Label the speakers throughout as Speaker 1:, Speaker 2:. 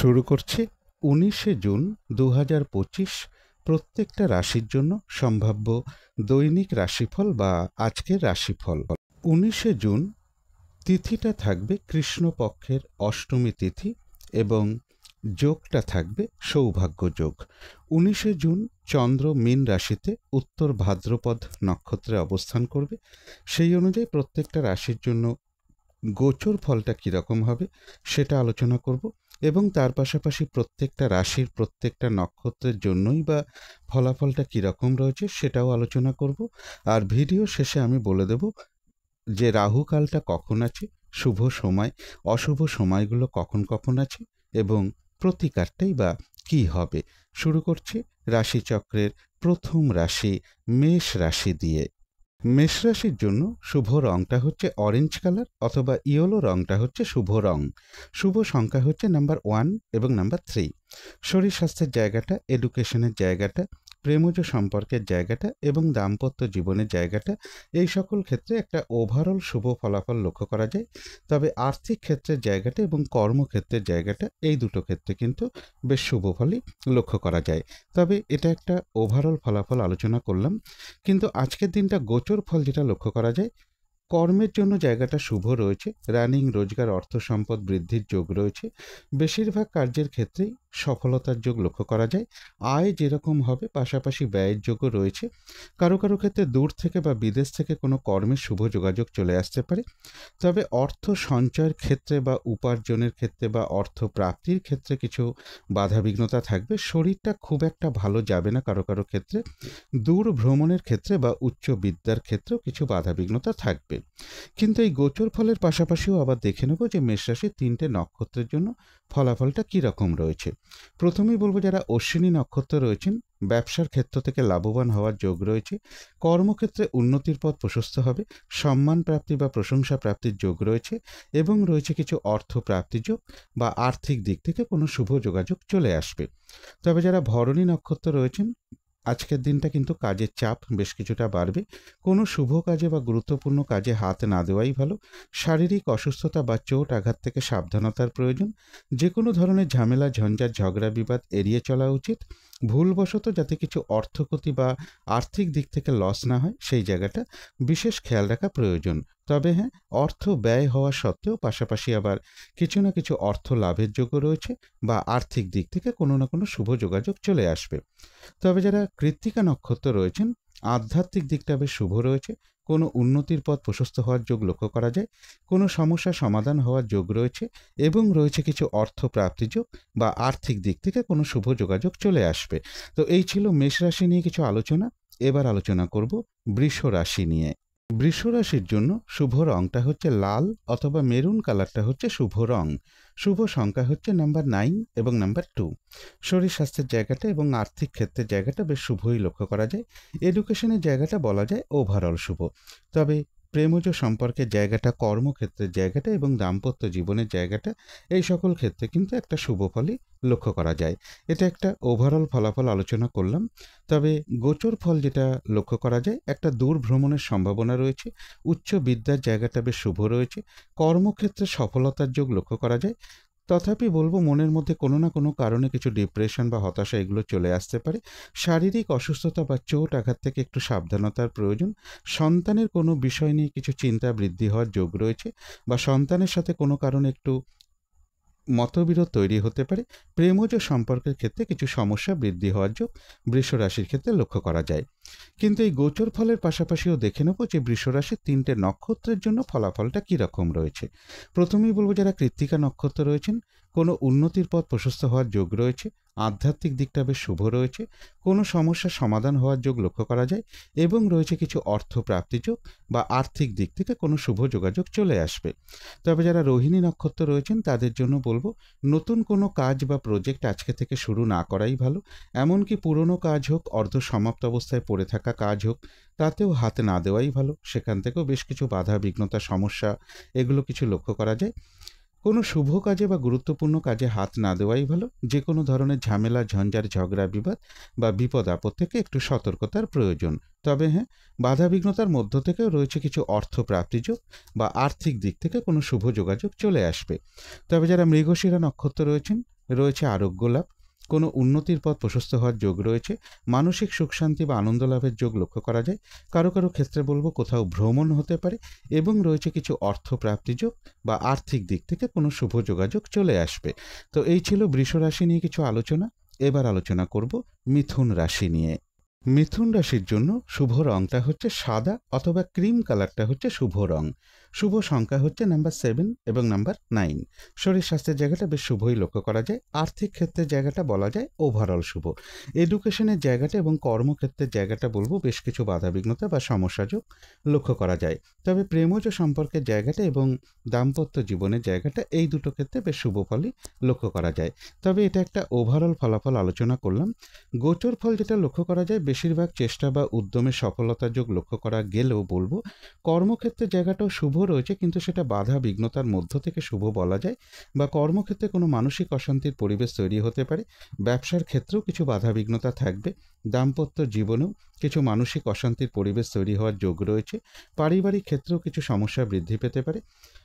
Speaker 1: শুরু করছি 19শে জুন 2025 প্রত্যেকটা রাশির জন্য সম্ভাব্য দৈনিক রাশিফল বা আজকের রাশিফল। 19শে জুন তিথিটা থাকবে কৃষ্ণপক্ষের অষ্টমী তিথি এবং যোগটা থাকবে সৌভাগ্য যোগ। 19শে জুন চন্দ্র মীন রাশিতে উত্তর ভাদ্রপদ নক্ষত্রে অবস্থান করবে। সেই অনুযায়ী প্রত্যেকটা রাশির জন্য গোচর ফলটা কীরকম হবে সেটা আলোচনা করব এবং তার পাশাপাশি প্রত্যেকটা রাশির প্রত্যেকটা নক্ষত্রের জন্যই বা ফলাফলটা কীরকম রয়েছে সেটাও আলোচনা করব। আর ভিডিও শেষে আমি বলে দেব যে রাহুকালটা কখন আছে, শুভ সময় অশুভ সময়গুলো কখন কখন আছে এবং প্রতিকারটাই বা কী হবে। শুরু করছি রাশিচক্রের প্রথম রাশি মেষ রাশি দিয়ে। মেষ রাশির জন্য শুভ রংটা হচ্ছে অরেঞ্জ কালার অথবা ইয়েলো রংটা হচ্ছে শুভ রং। শুভ সংখ্যা হচ্ছে নাম্বার 1 এবং নাম্বার 3। শরীর স্বাস্থ্যের জায়গাটা, এডুকেশনের জায়গাটা, প্রেমজ সম্পর্কের জায়গাটা এবং দাম্পত্য জীবনের জায়গাটা, এই সকল ক্ষেত্রে একটা ওভারঅল শুভ ফলাফল লক্ষ্য করা যায়। তবে আর্থিক ক্ষেত্রের জায়গাটা এবং কর্মক্ষেত্রের জায়গাটা, এই দুটো ক্ষেত্রে কিন্তু বেশ শুভ ফলই লক্ষ্য করা যায়। তবে এটা একটা ওভারঅল ফলাফল আলোচনা করলাম, কিন্তু আজকের দিনটা গোচর ফল যেটা লক্ষ্য করা যায়, কর্মের জন্য জায়গাটা শুভ রয়েছে। রানিং রোজগার অর্থ সম্পদ বৃদ্ধির যোগ রয়েছে। বেশিরভাগ কার্যের ক্ষেত্রেই সফলতার যোগ লক্ষ্য করা যায়। আয় যেরকম হবে পাশাপাশি ব্যয়ের যোগও রয়েছে। কারো কারো ক্ষেত্রে দূর থেকে বা বিদেশ থেকে কোনো কর্মের শুভ যোগাযোগ চলে আসতে পারে। তবে অর্থ সঞ্চয়ের ক্ষেত্রে বা উপার্জনের ক্ষেত্রে বা অর্থ প্রাপ্তির ক্ষেত্রে কিছু বাধাবিঘ্নতা থাকবে। শরীরটা খুব একটা ভালো যাবে না কারো কারো ক্ষেত্রে। দূর ভ্রমণের ক্ষেত্রে বা উচ্চ বিদ্যার ক্ষেত্রেও কিছু বাধাবিঘ্নতা থাকবে। কিন্তু এই গোচর ফলের পাশাপাশিও আবার দেখে নেব যে মেষ রাশির 3টে নক্ষত্রের জন্য ফলাফলটা কী রকম রয়েছে। প্রথমেই বলবো যারা অশ্বিনী নক্ষত্র রয়েছেন, ব্যবসার ক্ষেত্র থেকে লাভবান হওয়ার যোগ রয়েছে। কর্মক্ষেত্রে উন্নতির পথ প্রশস্ত হবে। সম্মান প্রাপ্তি বা প্রশংসা প্রাপ্তির যোগ রয়েছে এবং রয়েছে কিছু অর্থ প্রাপ্তির যোগ বা আর্থিক দিক থেকে কোনো শুভ যোগাযোগ চলে আসবে। তবে যারা ভরণী নক্ষত্র রয়েছেন, আজকের দিনটা কিন্তু কাজের চাপ বেশ কিছুটা বাড়বে। কোনো শুভ কাজে বা গুরুত্বপূর্ণ কাজে হাত না দেওয়াই ভালো। শারীরিক অসুস্থতা বা চোট আঘাত থেকে সাবধানতার প্রয়োজন। যে কোনো ধরনের ঝামেলা ঝঞ্ঝাট ঝগড়া বিবাদ এড়িয়ে চলা উচিত। ভুলবশত যাতে কিছু অর্থক্ষতি বা আর্থিক দিক থেকে লস না হয় সেই জায়গাটা বিশেষ খেয়াল রাখা প্রয়োজন। তবে হ্যাঁ, অর্থ ব্যয় হওয়া সত্ত্বেও পাশাপাশি আবার কিছু না কিছু অর্থ লাভের যোগও রয়েছে বা আর্থিক দিক থেকে কোনো না কোনো শুভ যোগাযোগ চলে আসবে। তবে যারা কৃত্তিকা নক্ষত্র রয়েছেন, আধ্যাত্মিক দিকটা বেশ শুভ রয়েছে। কোনো উন্নতির পথ প্রশস্ত হওয়ার যোগ লক্ষ্য করা যায়। কোনো সমস্যা সমাধান হওয়ার যোগ রয়েছে এবং রয়েছে কিছু অর্থ প্রাপ্তি যোগ বা আর্থিক দিক থেকে কোনো শুভ যোগাযোগ চলে আসবে। তো এই ছিল মেষ রাশি নিয়ে কিছু আলোচনা। এবার আলোচনা করব বৃষ রাশি নিয়ে। বৃষ রাশির জন্য শুভ রংটা হচ্ছে লাল অথবা মেরুন কালারটা হচ্ছে শুভ রং। শুভ সংখ্যা হচ্ছে নাম্বার 9 এবং নাম্বার 2। শরীর স্বাস্থ্যের জায়গাটা এবং আর্থিক ক্ষেত্রের জায়গাটা বেশ শুভই লক্ষ্য করা যায়। এডুকেশনের জায়গাটা বলা যায় ওভারঅল শুভ। তবে প্রেমজ সম্পর্কের জায়গাটা, কর্মক্ষেত্রের জায়গাটা এবং দাম্পত্য জীবনের জায়গাটা, এই সকল ক্ষেত্রে কিন্তু একটা শুভ ফলই লক্ষ্য করা যায়। এটা একটা ওভারঅল ফলাফল আলোচনা করলাম। তবে গোচর ফল যেটা লক্ষ্য করা যায়, একটা দূর ভ্রমণের সম্ভাবনা রয়েছে। উচ্চ বিদ্যার জায়গাটা বেশ শুভ রয়েছে। কর্মক্ষেত্রে সফলতার যোগ লক্ষ্য করা যায়। তথাপি বলবো মনের মধ্যে কোনো না কোনো কারণে কিছু ডিপ্রেশন বা হতাশা এগুলো চলে আসতে পারে। শারীরিক অসুস্থতা বা চোট আঘাত থেকে একটু সাবধানতার প্রয়োজন। সন্তানের কোনো বিষয় নিয়ে কিছু চিন্তা বৃদ্ধি হওয়ার যোগ রয়েছে বা সন্তানের সাথে কোনো কারণে একটু মতবিরোধ তৈরি হতে পারে। প্রেমজ সম্পর্কের ক্ষেত্রে কিছু সমস্যা বৃদ্ধি হওয়ার যোগ বৃষ রাশির ক্ষেত্রে লক্ষ্য করা যায়। কিন্তু এই গোচর ফলের পাশাপাশিও দেখে নেব যে বৃষ রাশির 3টে নক্ষত্রের জন্য ফলাফলটা কীরকম রয়েছে। প্রথমেই বলবো যারা কৃত্তিকা নক্ষত্র রয়েছেন, কোনো উন্নতির পথ প্রশস্ত হওয়ার যোগ রয়েছে। আধ্যাত্মিক দিকটা বেশ শুভ রয়েছে। কোনো সমস্যার সমাধান হওয়ার যোগ লক্ষ্য করা যায় এবং রয়েছে কিছু অর্থ প্রাপ্তি যোগ বা আর্থিক দিক থেকে কোনো শুভ যোগাযোগ চলে আসবে। তবে যারা রোহিণী নক্ষত্র রয়েছেন তাদের জন্য বলবো নতুন কোনো কাজ বা প্রজেক্ট আজকে থেকে শুরু না করাই ভালো। এমনকি পুরনো কাজ হোক, অর্ধ সমাপ্ত অবস্থায় পড়ে থাকা কাজ হোক, তাতেও হাত না দেওয়াই ভালো। সেখান থেকেও বেশ কিছু বাধা বিঘ্নতা সমস্যা এগুলো কিছু লক্ষ্য করা যায়। কোনো শুভ কাজে বা গুরুত্বপূর্ণ কাজে হাত না দেওয়াই ভালো। যে কোনো ধরনের ঝামেলা ঝঞ্ঝাট ঝগড়া বিবাদ বা বিপদ আপদ থেকে একটু সতর্কতার প্রয়োজন। তবে হ্যাঁ, বাধাবিঘ্নতার মধ্য থেকেও রয়েছে কিছু অর্থ প্রাপ্তিযোগ বা আর্থিক দিক থেকে কোনো শুভ যোগাযোগ চলে আসবে। তবে যারা মৃগশিরা নক্ষত্র রয়েছেন, রয়েছে আরোগ্য লাভ, কোনো উন্নতির পথ প্রশস্ত হওয়ার যোগ রয়েছে, মানসিক সুখ শান্তি বা আনন্দ লাভের যোগ লক্ষ্য করা যায়। কারো কারো ক্ষেত্রে বলবো কোথাও ভ্রমণ হতে পারে এবং রয়েছে কিছু অর্থ প্রাপ্তি যোগ বা আর্থিক দিক থেকে কোনো শুভ যোগাযোগ চলে আসবে। তো এই ছিল বৃষ রাশি নিয়ে কিছু আলোচনা। এবার আলোচনা করব মিথুন রাশি নিয়ে। মিথুন রাশির জন্য শুভ রংটা হচ্ছে সাদা অথবা ক্রিম কালারটা হচ্ছে শুভ রং। শুভ সংখ্যা হচ্ছে নাম্বার 7 এবং নাম্বার 9। শরীর স্বাস্থ্যের জায়গাটা বেশ শুভই লক্ষ্য করা যায়। আর্থিক ক্ষেত্রের জায়গাটা বলা যায় ওভারঅল শুভ। এডুকেশনের জায়গাটা এবং কর্মক্ষেত্রের জায়গাটা বলবো বেশ কিছু বাধাবিঘ্নতা বা সমস্যাযোগ লক্ষ্য করা যায়। তবে প্রেমজ সম্পর্কের জায়গাটা এবং দাম্পত্য জীবনের জায়গাটা এই দুটো ক্ষেত্রে বেশ শুভ ফলই লক্ষ্য করা যায়। তবে এটা একটা ওভারঅল ফলাফল আলোচনা করলাম। গোচর ফল যেটা লক্ষ্য করা যায় বেশিরভাগ চেষ্টা বা উদ্যমে সফলতার যোগ লক্ষ্য করা গেলেও বলবো কর্মক্ষেত্রের জায়গাটাও শুভ রয়েছে, কিন্তু সেটা বাধা বিঘ্নতার মধ্য থেকে শুভ বলা যায়। বা কর্মক্ষেত্রে কোনো মানসিক অশান্তির পরিবেশ তৈরি হতে পারে। ব্যবসার ক্ষেত্রেও কিছু বাধা বিঘ্নতা থাকবে। দাম্পত্য জীবনেও কিছু মানসিক অশান্তির পরিবেশ তৈরি হওয়ার যোগ রয়েছে। পারিবারিক ক্ষেত্রেও কিছু সমস্যা বৃদ্ধি পেতে পারে।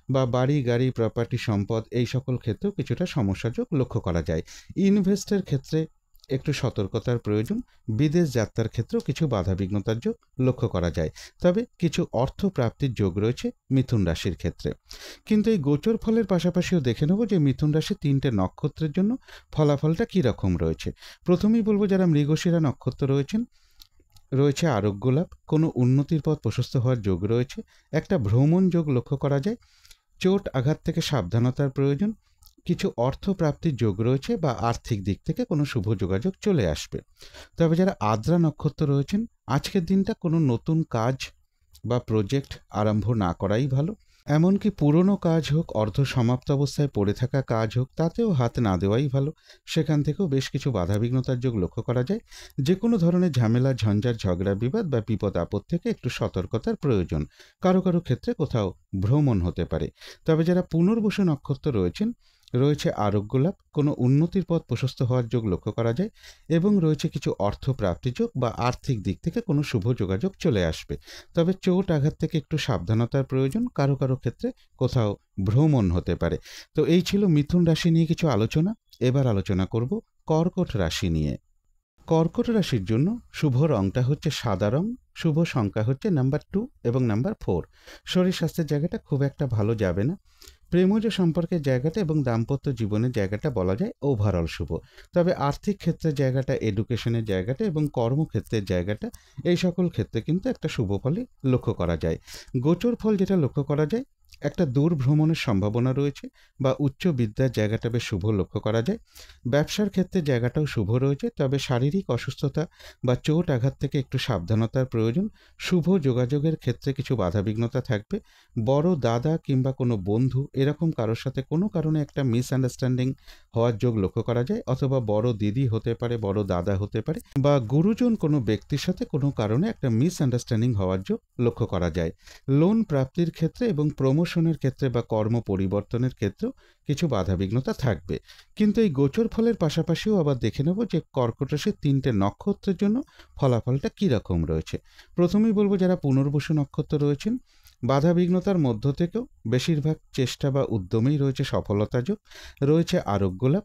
Speaker 1: বা বাড়ি গাড়ি প্রপার্টি সম্পদ এই সকল ক্ষেত্রেও কিছুটা সমস্যাযোগ লক্ষ্য করা যায়। ইনভেস্টের ক্ষেত্রে একটু সতর্কতার প্রয়োজন। বিদেশ যাত্রার ক্ষেত্রেও কিছু বাধাবিঘ্নতার যোগ লক্ষ্য করা যায়। তবে কিছু অর্থ প্রাপ্তির যোগ রয়েছে মিথুন রাশির ক্ষেত্রে। কিন্তু এই গোচর ফলের পাশাপাশিও দেখে নেব যে মিথুন রাশির 3টে নক্ষত্রের জন্য ফলাফলটা কী রকম রয়েছে। প্রথমেই বলবো যারা মৃগশিরা নক্ষত্র রয়েছেন, রয়েছে আরোগ্য লাভ, কোনো উন্নতির পথ প্রশস্ত হওয়ার যোগ রয়েছে। একটা ভ্রমণ যোগ লক্ষ্য করা যায়। চোট আঘাত থেকে সাবধানতার প্রয়োজন। কিছু অর্থ প্রাপ্তির যোগ রয়েছে বা আর্থিক দিক থেকে কোনো শুভ যোগাযোগ চলে আসবে। তবে যারা আদ্রা নক্ষত্র রয়েছেন, আজকের দিনটা কোনো নতুন কাজ বা প্রজেক্ট আরম্ভ না করাই ভালো। এমনকি পুরনো কাজ হোক, অর্ধ সমাপ্ত অবস্থায় পড়ে থাকা কাজ হোক, তাতেও হাত না দেওয়াই ভালো। সেখান থেকেও বেশ কিছু বাধাবিঘ্নতার যোগ লক্ষ্য করা যায়। যে কোনো ধরনের ঝামেলা ঝঞ্ঝাট ঝগড়া বিবাদ বা বিপদ আপদ থেকে একটু সতর্কতার প্রয়োজন। কারো কারো ক্ষেত্রে কোথাও ভ্রমণ হতে পারে। তবে যারা পুনর্বসু নক্ষত্র রয়েছেন, রয়েছে আরোগ্য লাভ, কোনো উন্নতির পথ প্রশস্ত হওয়ার যোগ লক্ষ্য করা যায় এবং রয়েছে কিছু অর্থ প্রাপ্তি যোগ বা আর্থিক দিক থেকে কোনো শুভ যোগাযোগ চলে আসবে। তবে চোট আঘাত থেকে একটু সাবধানতার প্রয়োজন। কারো কারো ক্ষেত্রে কোথাও ভ্রমণ হতে পারে। তো এই ছিল মিথুন রাশি নিয়ে কিছু আলোচনা। এবার আলোচনা করব কর্কট রাশি নিয়ে। কর্কট রাশির জন্য শুভ রংটা হচ্ছে সাদা রং। শুভ সংখ্যা হচ্ছে নাম্বার 2 এবং নাম্বার 4। শরীর স্বাস্থ্যের জায়গাটা খুব একটা ভালো যাবে না। প্রেমজ সম্পর্কের জায়গাটা এবং দাম্পত্য জীবনের জায়গাটা বলা যায় ওভারঅল শুভ। তবে আর্থিক ক্ষেত্রের জায়গাটা, এডুকেশনের জায়গাটা এবং কর্মক্ষেত্রের জায়গাটা এই সকল ক্ষেত্রে কিন্তু একটা শুভ ফলই লক্ষ্য করা যায়। গোচর ফল যেটা লক্ষ্য করা যায়, একটা দূর ভ্রমণের সম্ভাবনা রয়েছে বা উচ্চ বিদ্যার জায়গাটা বেশ শুভ লক্ষ্য করা যায়। ব্যবসার ক্ষেত্রে জায়গাটাও শুভ রয়েছে। তবে শারীরিক অসুস্থতা বা চোট আঘাত থেকে একটু সাবধানতার প্রয়োজন। শুভ যোগাযোগের ক্ষেত্রে কিছু বাধাবিঘ্নতা থাকবে। বড় দাদা কিংবা কোনো বন্ধু এরকম কারোর সাথে কোনো কারণে একটা মিসআন্ডারস্ট্যান্ডিং হওয়ার যোগ লক্ষ্য করা যায়। অথবা বড় দিদি হতে পারে, বড় দাদা হতে পারে, বা গুরুজন কোনো ব্যক্তির সাথে কোনো কারণে একটা মিসআন্ডারস্ট্যান্ডিং হওয়ার যোগ লক্ষ্য করা যায়। লোন প্রাপ্তির ক্ষেত্রে এবং প্রমোশনের ক্ষেত্রে বা কর্ম পরিবর্তনের ক্ষেত্রেও কিছু বাধাবিঘ্নতা থাকবে। কিন্তু এই গোচর ফলের পাশাপাশিও আবার দেখে নেব যে কর্কট রাশির 3টে নক্ষত্রের জন্য ফলাফলটা কী রকম রয়েছে। প্রথমেই বলবো যারা পুনর্বসু নক্ষত্র রয়েছেন, বাধাবিঘ্নতার মধ্য থেকেও বেশিরভাগ চেষ্টা বা উদ্যমেই রয়েছে সফলতা যোগ। রয়েছে আরোগ্য লাভ,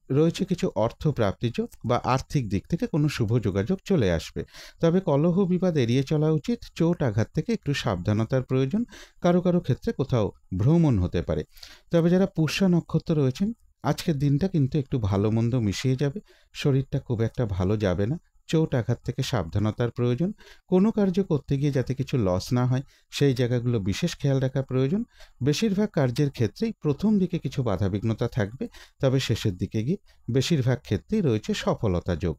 Speaker 1: রয়েছে কিছু অর্থ প্রাপ্তি যোগ বা আর্থিক দিক থেকে কোনো শুভ যোগাযোগ চলে আসবে। তবে কলহ বিবাদ এড়িয়ে চলা উচিত। চোট আঘাত থেকে একটু সাবধানতার প্রয়োজন। কারো কারো ক্ষেত্রে কোথাও ভ্রমণ হতে পারে। তবে যারা পুষ্যা নক্ষত্র রয়েছেন, আজকের দিনটা কিন্তু একটু ভালো মন্দ মিশিয়ে যাবে। শরীরটা খুব একটা ভালো যাবে না। চোট আঘাত থেকে সাবধানতার প্রয়োজন। কোনো কার্য করতে গিয়ে যাতে কিছু লস না হয় সেই জায়গাগুলো বিশেষ খেয়াল রাখা প্রয়োজন। বেশিরভাগ কার্যের ক্ষেত্রেই প্রথম দিকে কিছু বাধাবিঘ্নতা থাকবে, তবে শেষের দিকে গিয়ে বেশিরভাগ ক্ষেত্রেই রয়েছে সফলতা যোগ।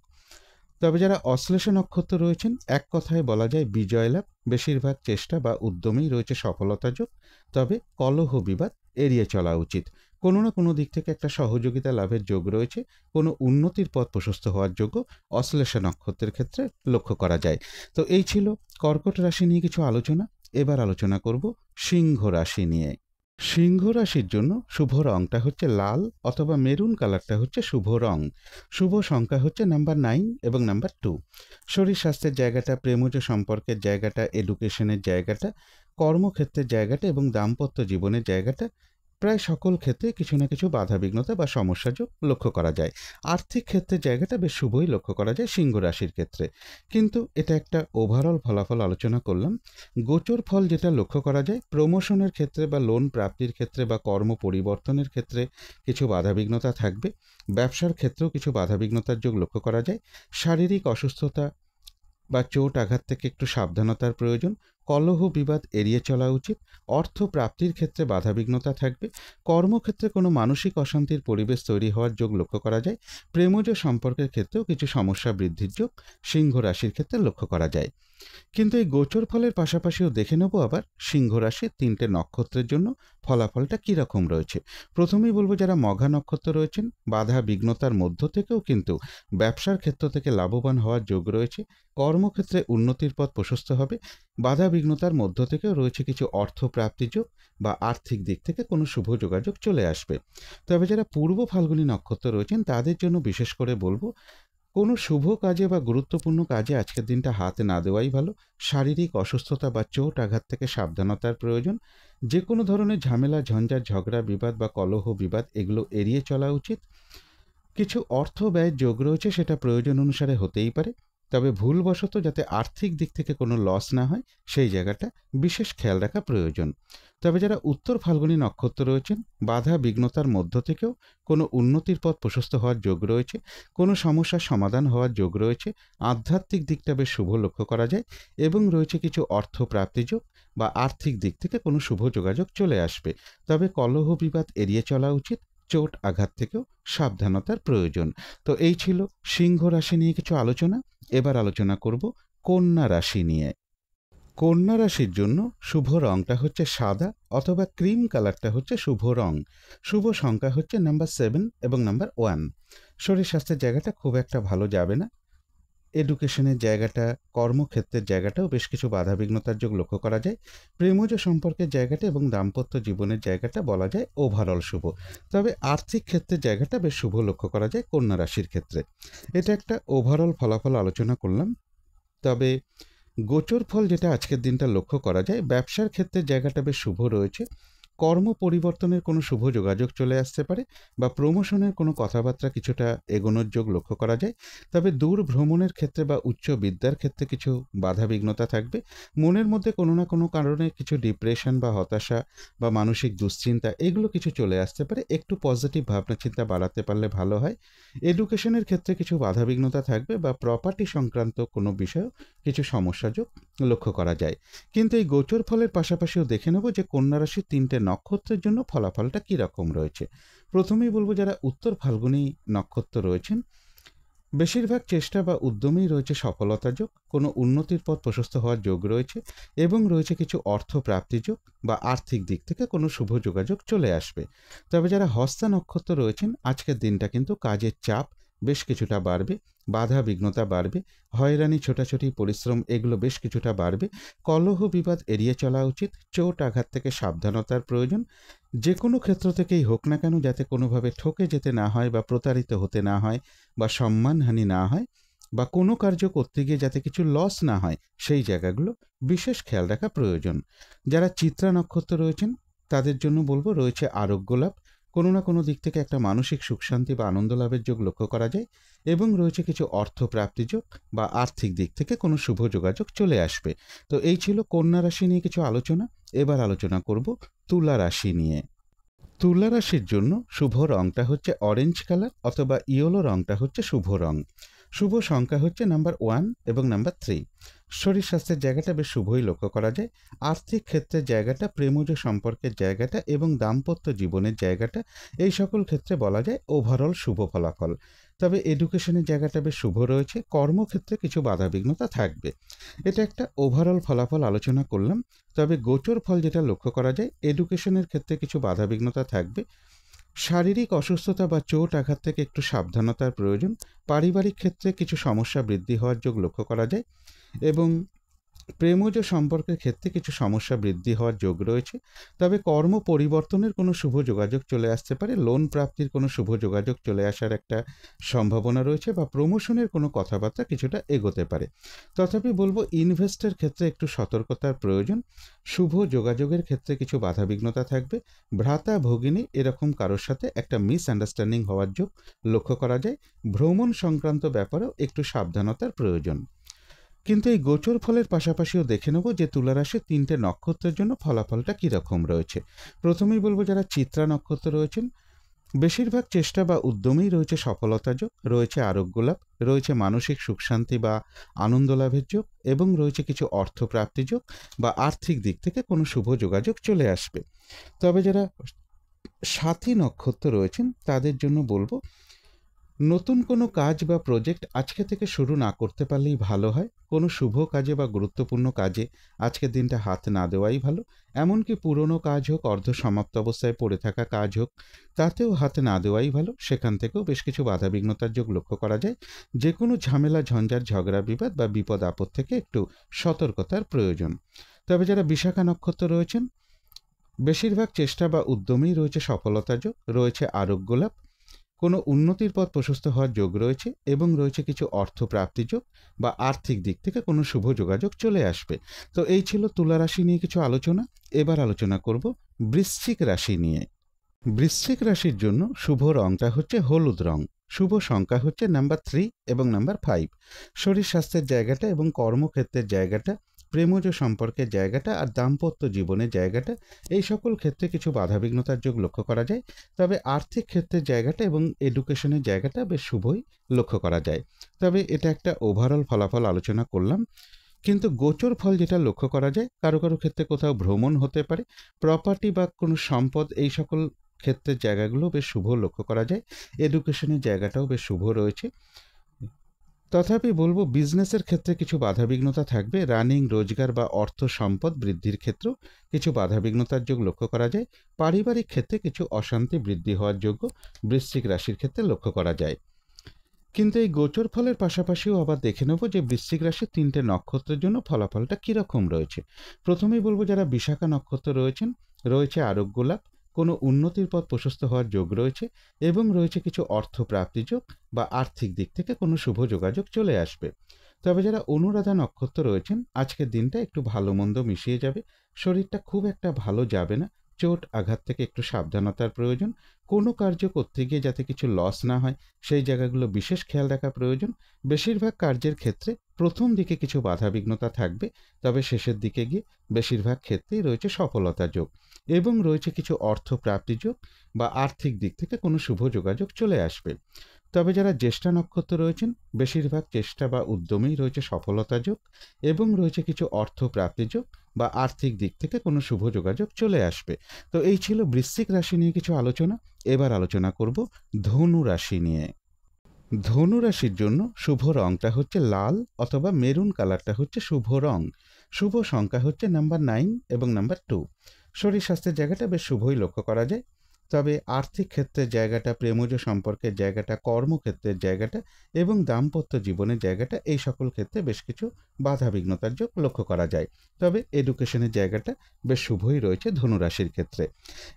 Speaker 1: তবে যারা অশ্লেষ নক্ষত্র রয়েছেন, এক কথায় বলা যায় বিজয় লাভ। বেশিরভাগ চেষ্টা বা উদ্যমেই রয়েছে সফলতা যোগ। তবে কলহ বিবাদ এড়িয়ে চলা উচিত। কোনো না কোনো দিক থেকে একটা সহযোগিতা লাভের যোগ রয়েছে। কোনো উন্নতির পথ প্রশস্ত হওয়ার যোগ্য অশ্লেষ নক্ষত্রের ক্ষেত্রে লক্ষ্য করা যায়। তো এই ছিল কর্কট রাশি নিয়ে কিছু আলোচনা। এবার আলোচনা করব সিংহ রাশি নিয়ে। সিংহ রাশির জন্য শুভ রংটা হচ্ছে লাল অথবা মেরুন কালারটা হচ্ছে শুভ রং। শুভ সংখ্যা হচ্ছে নাম্বার 9 এবং নাম্বার 2। শরীর স্বাস্থ্যের জায়গাটা, প্রেমজ সম্পর্কের জায়গাটা, এডুকেশনের জায়গাটা, কর্মক্ষেত্রের জায়গাটা এবং দাম্পত্য জীবনের জায়গাটা প্রায় সকল ক্ষেত্রে কিছু না কিছু বাধাবিঘ্নতা বা সমস্যা যোগ লক্ষ্য করা যায়। আর্থিক ক্ষেত্রের জায়গাটা বেশ শুভই লক্ষ্য করা যায় সিংহ রাশির ক্ষেত্রে। কিন্তু এটা একটা ওভারঅল ফলাফল আলোচনা করলাম। গোচর ফল যেটা লক্ষ্য করা যায়, প্রমোশনের ক্ষেত্রে বা লোন প্রাপ্তির ক্ষেত্রে বা কর্ম পরিবর্তনের ক্ষেত্রে কিছু বাধাবিঘ্নতা থাকবে। ব্যবসার ক্ষেত্রেও কিছু বাধাবিঘ্নতার যোগ লক্ষ্য করা যায়। শারীরিক অসুস্থতা বা চোট আঘাত থেকে একটু সাবধানতার প্রয়োজন। কলহ বিবাদ এড়িয়ে চলা উচিত। অর্থ প্রাপ্তির ক্ষেত্রে বাধাবিঘ্নতা থাকবে। কর্মক্ষেত্রে কোনো মানসিক অশান্তির পরিবেশ তৈরি হওয়ার যোগ লক্ষ্য করা যায়। প্রেমজ সম্পর্কের ক্ষেত্রেও কিছু সমস্যা বৃদ্ধির যোগ সিংহ রাশির ক্ষেত্রে লক্ষ্য করা যায়। কিন্তু এই গোচর ফলের পাশাপাশিও দেখে নেব আবার সিংহ রাশির 3টে নক্ষত্রের জন্য ফলাফলটা কীরকম রয়েছে। প্রথমেই বলবো, যারা মঘা নক্ষত্র রয়েছেন, বাধা বিঘ্নতার মধ্য থেকেও কিন্তু ব্যবসার ক্ষেত্র থেকে লাভবান হওয়ার যোগ রয়েছে। কর্মক্ষেত্রে উন্নতির পথ প্রশস্ত হবে। বাধা বিঘ্নতার মধ্য থেকেও রয়েছে কিছু অর্থ প্রাপ্তি যোগ বা আর্থিক দিক থেকে কোনো শুভ যোগাযোগ চলে আসবে। তবে যারা পূর্ব ফাল্গুনী নক্ষত্র রয়েছেন তাদের জন্য বিশেষ করে বলবো, কোনো শুভ কাজে বা গুরুত্বপূর্ণ কাজে আজকের দিনটা হাত না দেওয়াই ভালো। শারীরিক অসুস্থতা বা চোট আঘাত থেকে সাবধানতার প্রয়োজন। যে কোনো ধরনের ঝামেলা, ঝঞ্ঝাট, ঝগড়া, বিবাদ বা কলহ বিবাদ এগুলো এড়িয়ে চলা উচিত। কিছু অর্থ ব্যয়ের যোগ রয়েছে, সেটা প্রয়োজন অনুসারে হতেই পারে, তবে ভুলবশত যাতে আর্থিক দিক থেকে কোনো লস না হয় সেই জায়গাটা বিশেষ খেয়াল রাখা প্রয়োজন। তবে যারা উত্তর ফাল্গুনী নক্ষত্র রয়েছেন, বাধা বিঘ্নতার মধ্য থেকেও কোনো উন্নতির পথ প্রশস্ত হওয়ার যোগ রয়েছে। কোনো সমস্যার সমাধান হওয়ার যোগ রয়েছে। আধ্যাত্মিক দিকটা বেশ শুভ লক্ষ্য করা যায় এবং রয়েছে কিছু অর্থ প্রাপ্তি যোগ বা আর্থিক দিক থেকে কোনো শুভ যোগাযোগ চলে আসবে। তবে কলহ বিবাদ এড়িয়ে চলা উচিত। চোট আঘাত থেকেও সাবধানতার প্রয়োজন। তো এই ছিল সিংহ রাশি নিয়ে কিছু আলোচনা। এবার আলোচনা করব কন্যা রাশি নিয়ে। কন্যা রাশির জন্য শুভ রংটা হচ্ছে সাদা অথবা ক্রিম কালারটা হচ্ছে শুভ রং। শুভ সংখ্যা হচ্ছে নাম্বার 7 এবং নাম্বার 1। শরীর স্বাস্থ্যের জায়গাটা খুব একটা ভালো যাবে না। এডুকেশনের জায়গাটা, কর্মক্ষেত্রের জায়গাটাও বেশ কিছু বাধাবিঘ্নতার যোগ লক্ষ্য করা যায়। প্রেমজ সম্পর্কের জায়গাটা এবং দাম্পত্য জীবনের জায়গাটা বলা যায় ওভারঅল শুভ। তবে আর্থিক ক্ষেত্রের জায়গাটা বেশ শুভ লক্ষ্য করা যায় কন্যা রাশির ক্ষেত্রে। এটা একটা ওভারঅল ফলাফল আলোচনা করলাম। তবে গোচর ফল যেটা আজকের দিনটা লক্ষ্য করা যায়, ব্যবসার ক্ষেত্রে জায়গাটা বেশ শুভ রয়েছে। কর্ম পরিবর্তনের কোনো শুভ যোগাযোগ চলে আসতে পারে বা প্রমোশনের কোনো কথাবার্তা কিছুটা এগোনোর যোগ লক্ষ্য করা যায়। তবে দূর ভ্রমণের ক্ষেত্রে বা উচ্চ বিদ্যার ক্ষেত্রে কিছু বাধাবিঘ্নতা থাকবে। মনের মধ্যে কোনো না কোনো কারণে কিছু ডিপ্রেশন বা হতাশা বা মানসিক দুশ্চিন্তা এগুলো কিছু চলে আসতে পারে। একটু পজিটিভ ভাবনা চিন্তা বাড়াতে পারলে ভালো হয়। এডুকেশনের ক্ষেত্রে কিছু বাধাবিঘ্নতা থাকবে বা প্রপার্টি সংক্রান্ত কোনো বিষয়েও কিছু সমস্যাযোগ লক্ষ্য করা যায়। কিন্তু এই গোচর ফলের পাশাপাশিও দেখে নেব যে কন্যা রাশির 3টে নক্ষত্রের জন্য ফলাফলটা কী রকম রয়েছে। প্রথমেই বলবো, যারা উত্তর ফাল্গুনী নক্ষত্র রয়েছেন, বেশিরভাগ চেষ্টা বা উদ্যমেই রয়েছে সফলতা যোগ। কোনো উন্নতির পথ প্রশস্ত হওয়ার যোগ রয়েছে এবং রয়েছে কিছু অর্থ প্রাপ্তি যোগ বা আর্থিক দিক থেকে কোনো শুভ যোগাযোগ চলে আসবে। তবে যারা হস্তা নক্ষত্র রয়েছেন, আজকের দিনটা কিন্তু কাজের চাপ বেশ কিছুটা বাড়বে। বাধা বিঘ্নতা বাড়বে। হয়রানি, ছোটাছুটি, পরিশ্রম এগুলো বেশ কিছুটা বাড়বে। কলহ বিবাদ এড়িয়ে চলা উচিত। চোট আঘাত থেকে সাবধানতার প্রয়োজন। যে কোনো ক্ষেত্র থেকেই হোক না কেন যাতে কোনোভাবে ঠকে যেতে না হয় বা প্রতারিত হতে না হয় বা সম্মানহানি না হয় বা কোনো কার্য করতে গিয়ে যাতে কিছু লস না হয় সেই জায়গাগুলো বিশেষ খেয়াল রাখা প্রয়োজন। যারা চিত্রা নক্ষত্র রয়েছেন তাদের জন্য বলবো, রয়েছে আরোগ্য লাভ। কোনো না কোনো দিক থেকে একটা মানসিক সুখ শান্তি বা আনন্দ লাভের যোগ লক্ষ্য করা যায় এবং রয়েছে কিছু অর্থ প্রাপ্তি যোগ বা আর্থিক দিক থেকে কোনো শুভ যোগাযোগ চলে আসবে। তো এই ছিল কন্যা রাশি নিয়ে কিছু আলোচনা। এবার আলোচনা করব তুলা রাশি নিয়ে। তুলা রাশির জন্য শুভ রংটা হচ্ছে অরেঞ্জ কালার অথবা ইয়েলো রংটা হচ্ছে শুভ রং। শুভ সংখ্যা হচ্ছে নাম্বার 1 এবং নাম্বার 3। শরীর স্বাস্থ্যের জায়গাটা বেশ শুভই লক্ষ্য করা যায়। আর্থিক ক্ষেত্রের জায়গাটা, প্রেমজ সম্পর্কের জায়গাটা এবং দাম্পত্য জীবনের জায়গাটা, এই সকল ক্ষেত্রে বলা যায় ওভারঅল শুভ ফলাফল। তবে এডুকেশনের জায়গাটা বেশ শুভ রয়েছে। কর্মক্ষেত্রে কিছু বাধাবিঘ্নতা থাকবে। এটা একটা ওভারঅল ফলাফল আলোচনা করলাম। তবে গোচর ফল যেটা লক্ষ্য করা যায়, এডুকেশনের ক্ষেত্রে কিছু বাধাবিঘ্নতা থাকবে। শারীরিক অসুস্থতা বা চোট আঘাত থেকে একটু সাবধানতার প্রয়োজন। পারিবারিক ক্ষেত্রে কিছু সমস্যা বৃদ্ধি হওয়ার যোগ লক্ষ্য করা যায় এবং প্রেমজ সম্পর্কের ক্ষেত্রে কিছু সমস্যা বৃদ্ধি হওয়ার যোগ রয়েছে, তবে কর্ম পরিবর্তনের কোনো শুভ যোগাযোগ চলে আসতে পারে, লোন প্রাপ্তির কোনো শুভ যোগাযোগ চলে আসার একটা সম্ভাবনা রয়েছে, বা প্রমোশনের কোনো কথাবার্তা কিছুটা এগোতে পারে। তথাপি বলবো ইনভেস্টের ক্ষেত্রে একটু সতর্কতার প্রয়োজন। শুভ যোগাযোগের ক্ষেত্রে কিছু বাধাবিঘ্নতা থাকবে। ভ্রাতা ভগিনী এরকম কারোর সাথে একটা মিসআন্ডারস্ট্যান্ডিং হওয়ার যোগ লক্ষ্য করা যায়। ভ্রমণ সংক্রান্ত ব্যাপারেও একটু সাবধানতার প্রয়োজন। কিন্তু এই গোচর ফলের পাশাপাশিও দেখে নেব যে তুলা রাশির 3টে নক্ষত্রের জন্য ফলাফলটা কীরকম রয়েছে। প্রথমেই বলবো যারা চিত্রা নক্ষত্র রয়েছেন, বেশিরভাগ চেষ্টা বা উদ্যমেই রয়েছে সফলতা যোগ, রয়েছে আরোগ্য লাভ, রয়েছে মানসিক সুখ শান্তি বা আনন্দ লাভের যোগ, এবং রয়েছে কিছু অর্থপ্রাপ্তি যোগ বা আর্থিক দিক থেকে কোনো শুভ যোগাযোগ চলে আসবে। তবে যারা সাথী নক্ষত্র রয়েছেন তাদের জন্য বলবো নতুন কোনো কাজ বা প্রজেক্ট আজকে থেকে শুরু না করতে পারলেই ভালো হয়। কোনো শুভ কাজে বা গুরুত্বপূর্ণ কাজে আজকের দিনটা হাত না দেওয়াই ভালো। এমনকি পুরনো কাজ হোক, অর্ধ সমাপ্ত অবস্থায় পড়ে থাকা কাজ হোক, তাতেও হাত না দেওয়াই ভালো। সেখান থেকেও বেশ কিছু বাধাবিঘ্নতার যোগ লক্ষ্য করা যায়। যে কোনো ঝামেলা, ঝঞ্ঝাট, ঝগড়া, বিবাদ বা বিপদ আপদ থেকে একটু সতর্কতার প্রয়োজন। তবে যারা বিশাখা নক্ষত্র রয়েছেন, বেশিরভাগ চেষ্টা বা উদ্যমেই রয়েছে সফলতা যোগ, রয়েছে আরোগ্য লাভ, কোনো উন্নতির পথ প্রশস্ত হওয়ার যোগ রয়েছে, এবং রয়েছে কিছু অর্থপ্রাপ্তি যোগ বা আর্থিক দিক থেকে কোনো শুভ যোগাযোগ চলে আসবে। তো এই ছিল তুলা রাশি নিয়ে কিছু আলোচনা। এবার আলোচনা করব বৃশ্চিক রাশি নিয়ে। বৃশ্চিক রাশির জন্য শুভ রংটা হচ্ছে হলুদ রং। শুভ সংখ্যা হচ্ছে নাম্বার 3 এবং নাম্বার 5। শরীর স্বাস্থ্যের জায়গাটা এবং কর্মক্ষেত্রের জায়গাটা, প্রেমজ সম্পর্কের জায়গাটা আর দাম্পত্য জীবনের জায়গাটা, এই সকল ক্ষেত্রে কিছু বাধাবিঘ্নতার যোগ লক্ষ্য করা যায়। তবে আর্থিক ক্ষেত্রের জায়গাটা এবং এডুকেশনের জায়গাটা বেশ শুভই লক্ষ্য করা যায়। তবে এটা একটা ওভারঅল ফলাফল আলোচনা করলাম। কিন্তু গোচর ফল যেটা লক্ষ্য করা যায়, কারো কারো ক্ষেত্রে কোথাও ভ্রমণ হতে পারে, প্রপার্টি বা কোনো সম্পদ, এই সকল ক্ষেত্রের জায়গাগুলো বেশ শুভ লক্ষ্য করা যায়। এডুকেশনের জায়গাটাও বেশ শুভ রয়েছে। তথাপি বলবো বিজনেসের ক্ষেত্রে কিছু বাধাবিঘ্নতা থাকবে। রানিং, রোজগার বা অর্থ সম্পদ বৃদ্ধির ক্ষেত্রেও কিছু বাধাবিঘ্নতার যোগ লক্ষ্য করা যায়। পারিবারিক ক্ষেত্রে কিছু অশান্তি বৃদ্ধি হওয়ার যোগ্য বৃশ্চিক রাশির ক্ষেত্রে লক্ষ্য করা যায়। কিন্তু এই গোচর ফলের পাশাপাশিও আবার দেখে নেব যে বৃশ্চিক রাশির 3টে নক্ষত্রের জন্য ফলাফলটা কীরকম রয়েছে। প্রথমেই বলবো যারা বিশাখা নক্ষত্র রয়েছেন, রয়েছে আরোগ্য লাভ, কোনো উন্নতির পথ প্রশস্ত হওয়ার যোগ রয়েছে, এবং রয়েছে কিছু অর্থপ্রাপ্তি যোগ বা আর্থিক দিক থেকে কোনো শুভ যোগাযোগ চলে আসবে। তবে যারা অনুরাধা নক্ষত্র রয়েছেন, আজকের দিনটা একটু ভালো মন্দ মিশিয়ে যাবে। শরীরটা খুব একটা ভালো যাবে না। চোট আঘাত থেকে একটু সাবধানতার প্রয়োজন। কোনো কার্য করতে গিয়ে যাতে কিছু লস না হয়, সেই জায়গাগুলো বিশেষ খেয়াল রাখা প্রয়োজন। বেশিরভাগ কার্যের ক্ষেত্রে প্রথম দিকে কিছু বাধাবিঘ্নতা থাকবে, তবে শেষের দিকে গিয়ে বেশিরভাগ ক্ষেত্রেই রয়েছে সফলতা যোগ, এবং রয়েছে কিছু অর্থপ্রাপ্তি যোগ বা আর্থিক দিক থেকে কোনো শুভ যোগাযোগ চলে আসবে। তবে যারা জ্যেষ্ঠা নক্ষত্র রয়েছেন, বেশিরভাগ চেষ্টা বা উদ্যমেই রয়েছে সফলতা যোগ, এবং রয়েছে কিছু অর্থপ্রাপ্তি যোগ বা আর্থিক দিক থেকে কোনো শুভ যোগাযোগ চলে আসবে। তো এই ছিল বৃশ্চিক রাশি নিয়ে কিছু আলোচনা। এবার আলোচনা করব ধনু রাশি নিয়ে। ধনু রাশির জন্য শুভ রংটা হচ্ছে লাল অথবা মেরুন কালারটা হচ্ছে শুভ রং। শুভ সংখ্যা হচ্ছে নাম্বার 9 এবং নাম্বার 2। শরীর স্বাস্থ্যের জায়গাটা বেশ শুভই লক্ষ্য করা যায়। তবে আর্থিক ক্ষেত্রের জায়গাটা, প্রেমজ সম্পর্কের জায়গাটা, কর্মক্ষেত্রের জায়গাটা এবং দাম্পত্য জীবনের জায়গাটা, এই সকল ক্ষেত্রে বেশ কিছু বাধাবিঘ্নতার যোগ লক্ষ্য করা যায়। তবে এডুকেশনের জায়গাটা বেশ শুভই রয়েছে ধনুরাশির ক্ষেত্রে।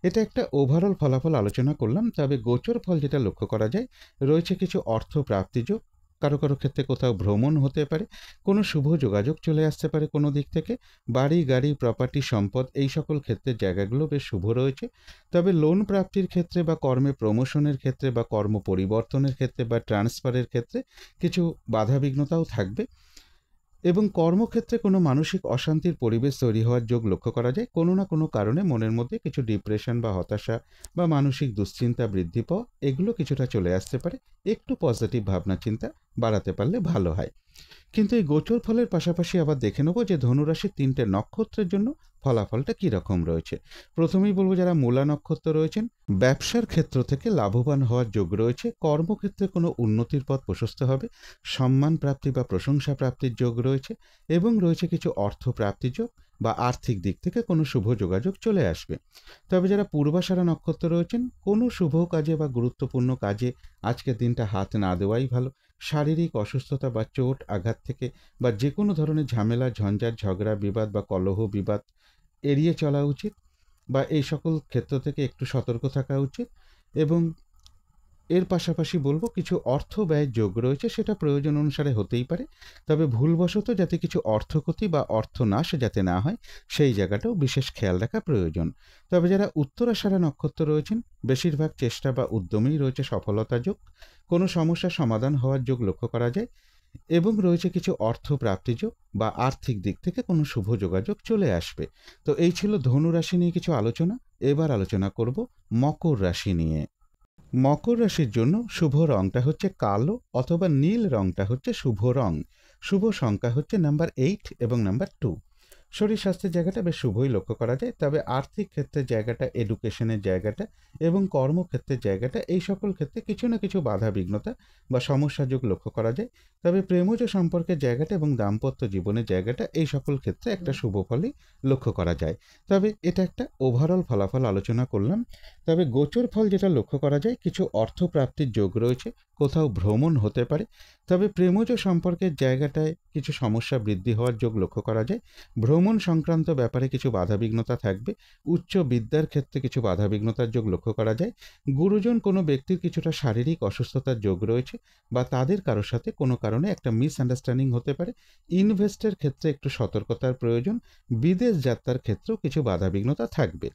Speaker 1: এটা একটা ওভারঅল ফলাফল আলোচনা করলাম। তবে গোচর ফল যেটা লক্ষ্য করা যায়, রয়েছে কিছু অর্থ প্রাপ্তি যোগ, কারো কারো ক্ষেত্রে কোথাও ভ্রমণ হতে পারে, কোনো শুভ যোগাযোগ চলে আসতে পারে কোনো দিক থেকে, বাড়ি, গাড়ি, প্রপার্টি, সম্পদ, এই সকল ক্ষেত্রের জায়গাগুলো বেশ শুভ রয়েছে। তবে লোন প্রাপ্তির ক্ষেত্রে বা কর্মে প্রমোশনের ক্ষেত্রে বা কর্ম পরিবর্তনের ক্ষেত্রে বা ট্রান্সফারের ক্ষেত্রে কিছু বাধাবিঘ্নতাও থাকবে, এবং কর্মক্ষেত্রে কোনো মানসিক অশান্তির পরিবেশ তৈরি হওয়ার যোগ লক্ষ্য করা যায়। কোনো না কোনো কারণে মনের মধ্যে কিছু ডিপ্রেশন বা হতাশা বা মানসিক দুশ্চিন্তা বৃদ্ধি পাওয়া, এগুলো কিছুটা চলে আসতে পারে। একটু পজিটিভ ভাবনা চিন্তা বাড়াতে পারলে ভালো হয়। কিন্তু এই গোচর ফলের পাশাপাশি আবার দেখে নেব যে ধনুরাশির 3টে নক্ষত্রের জন্য ফলাফলটা কীরকম রয়েছে। প্রথমেই বলবো যারা মূলা নক্ষত্র রয়েছেন, ব্যবসার ক্ষেত্র থেকে লাভবান হওয়ার যোগ রয়েছে। কর্মক্ষেত্রে কোনো উন্নতির পথ প্রশস্ত হবে, সম্মান প্রাপ্তি বা প্রশংসা প্রাপ্তির যোগ রয়েছে, এবং রয়েছে কিছু অর্থ প্রাপ্তি যোগ বা আর্থিক দিক থেকে কোনো শুভ যোগাযোগ চলে আসবে। তবে যারা পূর্বাষাঢ়া নক্ষত্র রয়েছেন, কোনো শুভ কাজে বা গুরুত্বপূর্ণ কাজে আজকের দিনটা হাত না দেওয়াই ভালো। শারীরিক অসুস্থতা বা চোট আঘাত থেকে বা যে কোনো ধরনের ঝামেলা, ঝঞ্ঝাট, ঝগড়া, বিবাদ বা কলহ বিবাদ এড়িয়ে চলা উচিত, বা এই সকল ক্ষেত্র থেকে একটু সতর্ক থাকা উচিত। এবং এর পাশাপাশি বলবো, কিছু অর্থ ব্যয়ের যোগ রয়েছে, সেটা প্রয়োজন অনুসারে হতেই পারে, তবে ভুলবশত যাতে কিছু অর্থক্ষতি বা অর্থনাশ যাতে না হয় সেই জায়গাটাও বিশেষ খেয়াল রাখা প্রয়োজন। তবে যারা উত্তরাষাঢ়া নক্ষত্র রয়েছেন, বেশিরভাগ চেষ্টা বা উদ্যমেই রয়েছে সফলতা যোগ, কোনো সমস্যার সমাধান হওয়ার যোগ লক্ষ্য করা যায়, এবং রয়েছে কিছু অর্থ প্রাপ্তি যোগ বা আর্থিক দিক থেকে কোনো শুভ যোগাযোগ চলে আসবে। তো এই ছিল ধনু রাশি নিয়ে কিছু আলোচনা। এবার আলোচনা করব মকর রাশি নিয়ে। মকর রাশির জন্য শুভ রংটা হচ্ছে কালো অথবা নীল রংটা হচ্ছে শুভ রং। শুভ সংখ্যা হচ্ছে নাম্বার 8 এবং নাম্বার 2। শরীর স্বাস্থ্যের জায়গাটা বেশ শুভই লক্ষ্য করা যায়, তবে আর্থিক ক্ষেত্রের জায়গাটা, এডুকেশনের জায়গাটা এবং কর্মক্ষেত্রের জায়গাটা, এই সকল ক্ষেত্রে কিছু না কিছু বাধা বিঘ্নতা বা সমস্যা যোগ লক্ষ্য করা যায়। তবে প্রেমজ সম্পর্কের জায়গাটা এবং দাম্পত্য জীবনের জায়গাটা, এই সকল ক্ষেত্রে একটা শুভ ফলই লক্ষ্য করা যায়। তবে এটা একটা ওভারঅল ফলাফল আলোচনা করলাম। তবে গোচর ফল যেটা লক্ষ্য করা যায়, কিছু অর্থপ্রাপ্তির যোগ রয়েছে, কোথাও ভ্রমণ হতে পারে। তবে প্রেমজ সম্পর্কের জায়গাটায় কিছু সমস্যা বৃদ্ধি হওয়ার যোগ লক্ষ্য করা যায়। ভ্রমণ সংক্রান্ত ব্যাপারে কিছু বাধাবিঘ্নতা থাকবে। উচ্চ বিদ্যার ক্ষেত্রে কিছু বাধাবিঘ্নতার যোগ লক্ষ্য করা যায়। গুরুজন কোনো ব্যক্তির কিছুটা শারীরিক অসুস্থতার যোগ রয়েছে, বা তাদের কারোর সাথে কোনো কারণে একটা মিসআন্ডারস্ট্যান্ডিং হতে পারে। ইনভেস্টের ক্ষেত্রে একটু সতর্কতার প্রয়োজন। বিদেশ যাত্রার ক্ষেত্রেও কিছু বাধাবিঘ্নতা থাকবে।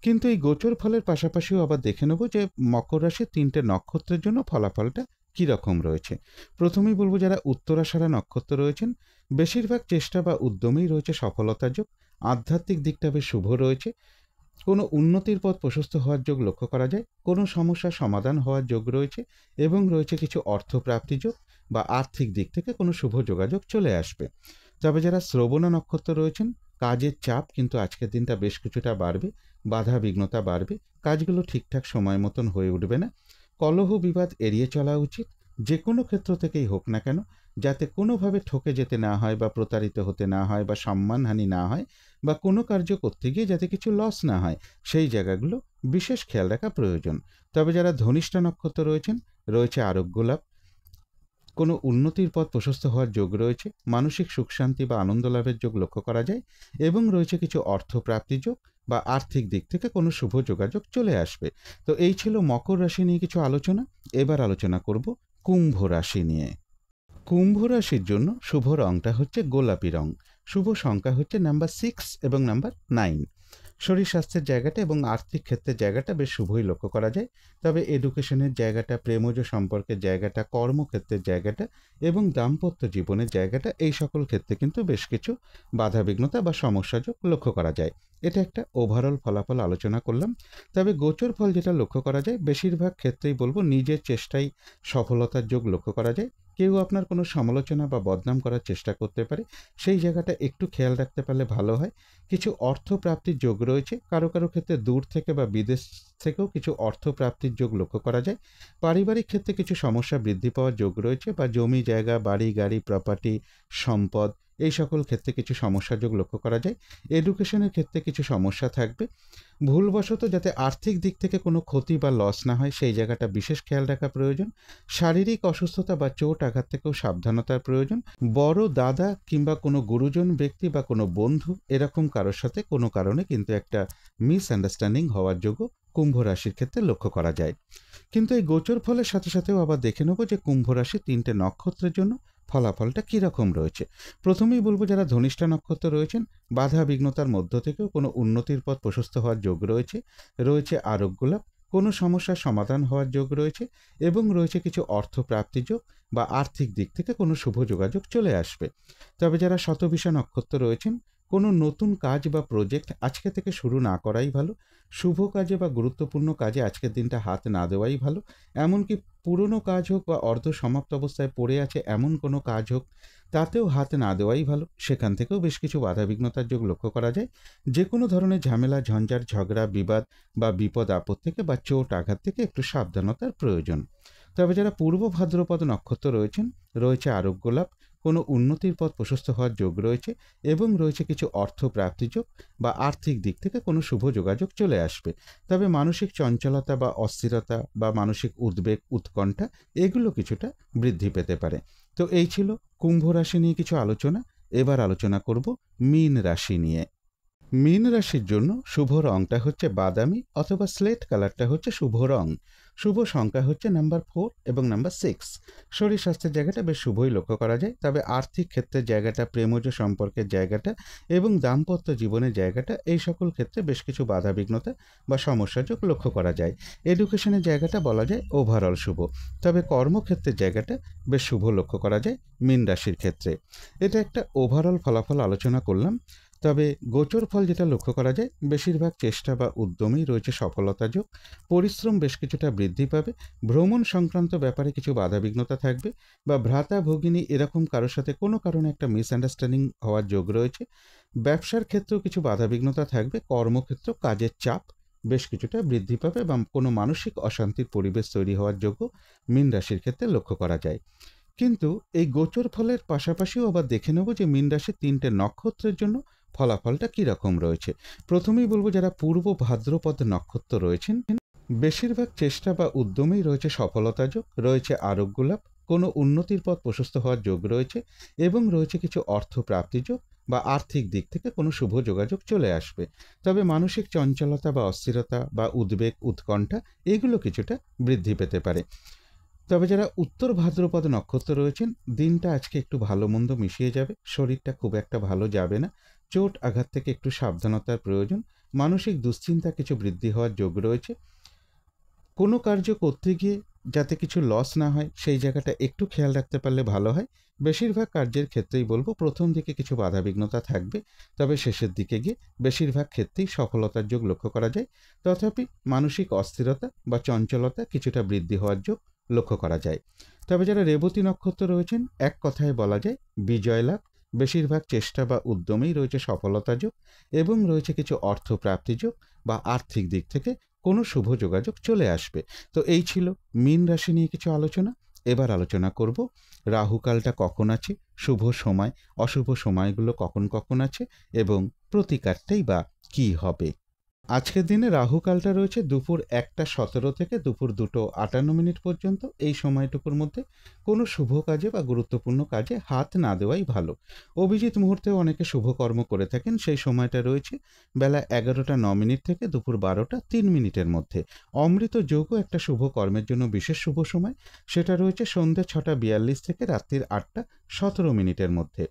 Speaker 1: কিন্তু এই গোচর ফলের পাশাপাশিও আবার দেখে নেব যে মকর রাশির 3টে নক্ষত্রের জন্য ফলাফলটা কীরকম রয়েছে। প্রথমেই বলবো, যারা উত্তরাষাঢ়া নক্ষত্র রয়েছেন, বেশিরভাগ চেষ্টা বা উদ্যমেই রয়েছে সফলতা যোগ। আধ্যাত্মিক দিকটা বেশ শুভ রয়েছে। কোনো উন্নতির পথ প্রশস্ত হওয়ার যোগ লক্ষ্য করা যায়। কোনো সমস্যার সমাধান হওয়ার যোগ রয়েছে, এবং রয়েছে কিছু অর্থপ্রাপ্তি যোগ বা আর্থিক দিক থেকে কোনো শুভ যোগাযোগ চলে আসবে। তবে যারা শ্রবণা নক্ষত্র রয়েছেন, কাজের চাপ কিন্তু আজকের দিনটা বেশ কিছুটা বাড়বে, বাধা বিঘ্নতা বাড়বে, কাজগুলো ঠিকঠাক সময় মতন হয়ে উঠবে না। কলহ বিবাদ এড়িয়ে চলা উচিত, যে কোনো ক্ষেত্র থেকেই হোক না কেন, যাতে কোনোভাবে ঠকে যেতে না হয় বা প্রতারিত হতে না হয় বা সম্মানহানি না হয়, বা কোনো কার্য করতে গিয়ে যাতে কিছু লস না হয়, সেই জায়গাগুলো বিশেষ খেয়াল রাখা প্রয়োজন। তবে যারা ধনিষ্ঠা নক্ষত্র রয়েছেন, রয়েছে আরোগ্য লাভ, কোনো উন্নতির পথ প্রশস্ত হওয়ার যোগ রয়েছে, মানসিক সুখ শান্তি বা আনন্দ লাভের যোগ লক্ষ্য করা যায়, এবং রয়েছে কিছু অর্থপ্রাপ্তি যোগ বা আর্থিক দিক থেকে কোনো শুভ যোগাযোগ চলে আসবে। তো এই ছিল মকর রাশি নিয়ে কিছু আলোচনা। এবার আলোচনা করব কুম্ভ রাশি নিয়ে। কুম্ভ রাশির জন্য শুভ রংটা হচ্ছে গোলাপি রং। শুভ সংখ্যা হচ্ছে নাম্বার 6 এবং নাম্বার 9। শরীর স্বাস্থ্যের জায়গাটা এবং আর্থিক ক্ষেত্রের জায়গাটা বেশ শুভই লক্ষ্য করা যায়। তবে এডুকেশনের জায়গাটা, প্রেমজ সম্পর্কের জায়গাটা, কর্মক্ষেত্রের জায়গাটা এবং দাম্পত্য জীবনের জায়গাটা, এই সকল ক্ষেত্রে কিন্তু বেশ কিছু বাধাবিঘ্নতা বা সমস্যাযোগ লক্ষ্য করা যায়। এটা একটা ওভারঅল ফলাফল আলোচনা করলাম। তবে গোচর ফল যেটা লক্ষ্য করা যায়, বেশিরভাগ ক্ষেত্রেই বলবো নিজের চেষ্টায় সফলতার যোগ লক্ষ্য করা যায়। কেউ আপনার কোনো সমালোচনা বা বদনাম করার চেষ্টা করতে পারে, সেই জায়গাটা একটু খেয়াল রাখতে পারলে ভালো হয়। কিছু অর্থ প্রাপ্তির যোগ রয়েছে, কারো কারো ক্ষেত্রে দূর থেকে বা বিদেশ থেকেও কিছু অর্থ প্রাপ্তির যোগ লক্ষ্য করা যায়। পারিবারিক ক্ষেত্রে কিছু সমস্যা বৃদ্ধি পাওয়ার যোগ রয়েছে, বা জমি জায়গা, বাড়ি গাড়ি, প্রপার্টি, সম্পদ, এই সকল ক্ষেত্রে কিছু সমস্যা যোগ লক্ষ্য করা যায়। এডুকেশনের ক্ষেত্রে কিছু সমস্যা থাকবে। ভুলবশত যাতে আর্থিক দিক থেকে কোনো ক্ষতি বা লস না হয়, সেই জায়গাটা বিশেষ খেয়াল রাখা প্রয়োজন। শারীরিক অসুস্থতা বা চোট আঘাত থেকেও সাবধানতার প্রয়োজন। বড় দাদা কিংবা কোনো গুরুজন ব্যক্তি বা কোনো বন্ধু, এরকম কারোর সাথে কোনো কারণে কিন্তু একটা মিসআন্ডারস্ট্যান্ডিং হওয়ার যোগও কুম্ভ রাশির ক্ষেত্রে লক্ষ্য করা যায়। কিন্তু এই গোচর ফলের সাথে সাথেও আবার দেখে নেব যে কুম্ভ রাশির 3টে নক্ষত্রের জন্য ফলাফলটা কীরকম রয়েছে। প্রথমেই বলবো, যারা ধনিষ্ঠা নক্ষত্র রয়েছেন, বাধা বিঘ্নতার মধ্য থেকেও কোনো উন্নতির পথ প্রশস্ত হওয়ার যোগ রয়েছে। রয়েছে আরোগ্য লাভ, কোনো সমস্যার সমাধান হওয়ার যোগ রয়েছে, এবং রয়েছে কিছু অর্থপ্রাপ্তি যোগ বা আর্থিক দিক থেকে কোনো শুভ যোগাযোগ চলে আসবে। তবে যারা শতভিষা নক্ষত্র রয়েছেন, কোনো নতুন কাজ বা প্রজেক্ট আজকে থেকে শুরু না করাই ভালো। শুভ কাজে বা গুরুত্বপূর্ণ কাজে আজকের দিনটা হাত না দেওয়াই ভালো। এমনকি পুরনো কাজ হোক বা অর্ধ সমাপ্ত অবস্থায় পড়ে আছে এমন কোনো কাজ হোক, তাতেও হাত না দেওয়াই ভালো। সেখান থেকেও বেশ কিছু বাধাবিঘ্নতার যোগ লক্ষ্য করা যায়। যে কোনো ধরনের ঝামেলা, ঝঞ্ঝাট, ঝগড়া, বিবাদ বা বিপদ আপদ থেকে বা চোট আঘাত থেকে একটু সাবধানতার প্রয়োজন। তবে যারা পূর্ব ভাদ্রপদ নক্ষত্র রয়েছেন, রয়েছে আরোগ্য লাভ, কোনো উন্নতির পথ প্রশস্ত হওয়ার যোগ রয়েছে এবং রয়েছে কিছু অর্থ প্রাপ্তির যোগ বা আর্থিক দিক থেকে কোনো শুভ যোগাযোগ চলে আসবে। তবে মানসিক চঞ্চলতা বা অস্থিরতা বা মানসিক উদ্বেগ উৎকণ্ঠা এগুলো কিছুটা বৃদ্ধি পেতে পারে। তো এই ছিল কুম্ভ রাশি নিয়ে কিছু আলোচনা। এবার আলোচনা করব মীন রাশি নিয়ে। মীন রাশির জন্য শুভ রংটা হচ্ছে বাদামি অথবা স্লেট কালারটা হচ্ছে শুভ রং। শুভ সংখ্যা হচ্ছে নাম্বার 4 এবং নাম্বার 6। শরীর স্বাস্থ্যের জায়গাটা বেশ শুভই লক্ষ্য করা যায়, তবে আর্থিক ক্ষেত্রের জায়গাটা, প্রেমজ সম্পর্কের জায়গাটা এবং দাম্পত্য জীবনের জায়গাটা, এই সকল ক্ষেত্রে বেশ কিছু বাধাবিঘ্নতা বা সমস্যাযোগ লক্ষ্য করা যায়। এডুকেশনের জায়গাটা বলা যায় ওভারঅল শুভ, তবে কর্মক্ষেত্রের জায়গাটা বেশ শুভ লক্ষ্য করা যায় মীন রাশির ক্ষেত্রে। এটা একটা ওভারঅল ফলাফল আলোচনা করলাম। তবে গোচর ফল যেটা লক্ষ্য করা যায়, বেশিরভাগ চেষ্টা বা উদ্যমেই রয়েছে সফলতা যোগ। পরিশ্রম বেশ কিছুটা বৃদ্ধি পাবে। ভ্রমণ সংক্রান্ত ব্যাপারে কিছু বাধাবিঘ্নতা থাকবে, বা ভ্রাতা ভগিনী এরকম কারোর সাথে কোনো কারণে একটা মিসআন্ডারস্ট্যান্ডিং হওয়ার যোগ রয়েছে। ব্যবসার ক্ষেত্রেও কিছু বাধাবিঘ্নতা থাকবে। কর্মক্ষেত্র কাজের চাপ বেশ কিছুটা বৃদ্ধি পাবে বা কোনো মানসিক অশান্তির পরিবেশ তৈরি হওয়ার যোগ্য মীন রাশির ক্ষেত্রে লক্ষ্য করা যায়। কিন্তু এই গোচর ফলের পাশাপাশিও আবার দেখে নেব যে মীন রাশির 3টে নক্ষত্রের জন্য ফলাফলটা কীরকম রয়েছে। প্রথমেই বলবো, যারা পূর্ব ভাদ্রপদ নক্ষত্র রয়েছেন, বেশিরভাগ চেষ্টা বা উদ্যমেই রয়েছে সফলতা যোগ, রয়েছে আরোগ্য লাভ, কোনো উন্নতির পথ প্রশস্ত হওয়ার যোগ রয়েছে এবং রয়েছে কিছু অর্থ প্রাপ্তি যোগ বা আর্থিক দিক থেকে কোনো শুভ যোগাযোগ চলে আসবে। তবে মানসিক চঞ্চলতা বা অস্থিরতা বা উদ্বেগ উৎকণ্ঠা এগুলো কিছুটা বৃদ্ধি পেতে পারে। তবে যারা উত্তর ভাদ্রপদ নক্ষত্র রয়েছেন, দিনটা আজকে একটু ভালো মন্দ মিশিয়ে যাবে। শরীরটা খুব একটা ভালো যাবে না। চোট আঘাত থেকে একটু সাবধানতার প্রয়োজন। মানসিক দুশ্চিন্তা কিছু বৃদ্ধি হওয়ার যোগ রয়েছে। কোনো কার্য করতে গিয়ে যাতে কিছু লস না হয়, সেই জায়গাটা একটু খেয়াল রাখতে পারলে ভালো হয়। বেশিরভাগ কার্যের ক্ষেত্রেই বলবো, প্রথম দিকে কিছু বাধাবিঘ্নতা থাকবে, তবে শেষের দিকে গিয়ে বেশিরভাগ ক্ষেত্রেই সফলতার যোগ লক্ষ্য করা যায়। তথাপি মানসিক অস্থিরতা বা চঞ্চলতা কিছুটা বৃদ্ধি হওয়ার যোগ লক্ষ্য করা যায়। তবে যারা রেবতী নক্ষত্র রয়েছেন, এক কথায় বলা যায় বিজয় লাভ। বেশিরভাগ চেষ্টা বা উদ্যমেই রয়েছে সফলতা যোগ এবং রয়েছে কিছু অর্থ প্রাপ্তি যোগ বা আর্থিক দিক থেকে কোনো শুভ যোগাযোগ চলে আসবে। তো এই ছিল মীন রাশি নিয়ে কিছু আলোচনা। এবার আলোচনা করব রাহুকালটা কখন আছে, শুভ সময় অশুভ সময়গুলো কখন কখন আছে এবং প্রতিকারটাই বা কী হবে। আজকের দিনে রাহুকালটা রয়েছে দুপুর 1টা 17 থেকে দুপুর 2টো 58 পর্যন্ত। এই সময়টুকুর মধ্যে কোনো শুভ কাজে বা গুরুত্বপূর্ণ কাজে হাত না দেওয়াই ভালো। অভিজিৎ মুহূর্তেও অনেকে শুভকর্ম করে থাকেন। সেই সময়টা রয়েছে বেলা 11টা 9 থেকে দুপুর 12টা 3 মধ্যে। অমৃত যোগও একটা শুভ কর্মের জন্য বিশেষ শুভ সময়। সেটা রয়েছে সন্ধ্যে 6টা 42 থেকে রাত্রির 8টা 17 মধ্যে।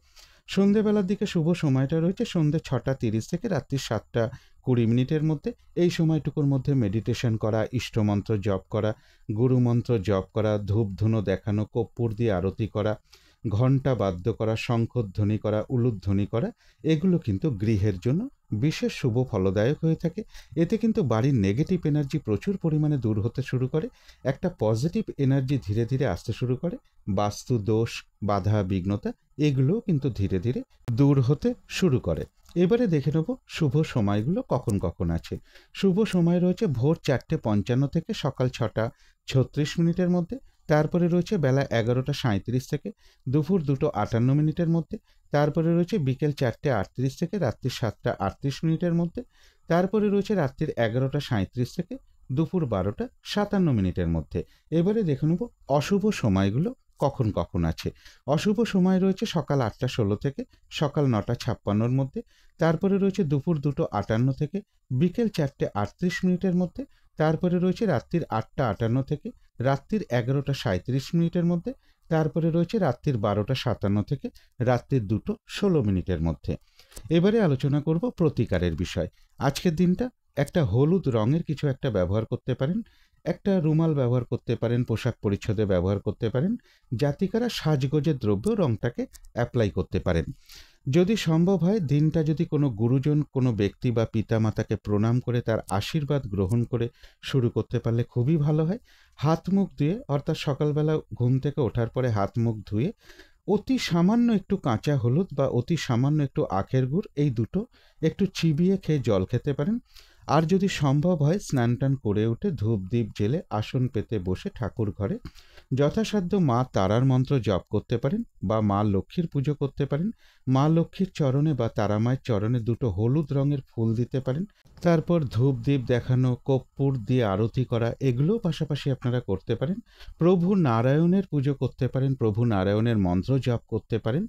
Speaker 1: সন্ধেবেলার দিকে শুভ সময়টা রয়েছে সন্ধ্যে 6টা 30 থেকে রাত্রি 7টা 20 মধ্যে। এই সময়টুকুর মধ্যে মেডিটেশন করা, ইষ্টমন্ত্র জপ করা, গুরুমন্ত্র জপ করা, ধূপধুনো দেখানো, কর্পূর দিয়ে আরতি করা, ঘণ্টা বাদ্য করা, শঙ্খধ্বনি করা, উলুধ্বনি করা, এগুলো কিন্তু গৃহের জন্য বিশেষ শুভ ফলদায়ক হয়ে থাকে। এতে কিন্তু বাড়ির নেগেটিভ এনার্জি প্রচুর পরিমাণে দূর হতে শুরু করে। একটা পজিটিভ এনার্জি ধীরে ধীরে আসতে শুরু করে। বাস্তু দোষ, বাধা বিঘ্নতা এগুলোও কিন্তু ধীরে ধীরে দূর হতে শুরু করে। এবারে দেখে নেব শুভ সময়গুলো কখন কখন আছে। শুভ সময় রয়েছে ভোর 4টে 55 থেকে সকাল 6টা 36 মধ্যে। তারপরে রয়েছে বেলা 11টা 37 থেকে দুপুর 2টো 58 মধ্যে। তারপরে রয়েছে বিকেল 4টে 38 থেকে রাত্রি 7টা 38 মধ্যে। তারপরে রয়েছে রাত্রির 11টা 37 থেকে দুপুর 12টা 57 মধ্যে। এবারে দেখে নেব অশুভ সময়গুলো কখন কখন আছে। অশুভ সময় রয়েছে সকাল 8টা 16 থেকে সকাল 9টা 56 মধ্যে। তারপরে রয়েছে দুপুর 2টো 58 থেকে বিকেল 4টে 38 মধ্যে। তারপরে রয়েছে রাত্রির 8টা 58 থেকে রাত্রির 11টা 37 মধ্যে। তারপরে রয়েছে রাত্রির 12টা 57 থেকে রাত্রির 2টো 16 মধ্যে। এবারে আলোচনা করব প্রতিকারের বিষয়। আজকের দিনটা একটা হলুদ রঙের কিছু একটা ব্যবহার করতে পারেন। একটা রুমাল ব্যবহার করতে পারেন, পোশাক পরিচ্ছদে ব্যবহার করতে পারেন। জাতিকারা সাজগোজের দ্রব্য রঙটাকে অ্যাপ্লাই করতে পারেন। যদি সম্ভব হয়, দিনটা যদি কোনো গুরুজন, কোনো ব্যক্তি বা পিতামাতাকে প্রণাম করে তার আশীর্বাদ গ্রহণ করে শুরু করতে পারলে খুবই ভালো হয়। হাত মুখ ধুয়ে, অর্থাৎ সকালবেলা ঘুম থেকে ওঠার পরে হাত মুখ ধুয়ে অতি সামান্য একটু কাঁচা হলুদ বা অতি সামান্য একটু আখের গুড়, এই দুটো একটু চিবিয়ে খেয়ে জল খেতে পারেন। আর যদি সম্ভব হয়, স্নান টান করে উঠে ধূপ দ্বীপ জেলে আসন পেতে বসে ঠাকুর ঘরে যথাসাধ্য মা তারার মন্ত্র জপ করতে পারেন বা মা লক্ষ্মীর পুজো করতে পারেন। মা লক্ষ্মীর চরণে বা তারা মায়ের চরণে দুটো হলুদ রঙের ফুল দিতে পারেন। তারপর ধূপ দ্বীপ দেখানো, কর্পূর দিয়ে আরতি করা, এগুলোও পাশাপাশি আপনারা করতে পারেন। প্রভু নারায়ণের পুজো করতে পারেন, প্রভু নারায়ণের মন্ত্র জপ করতে পারেন।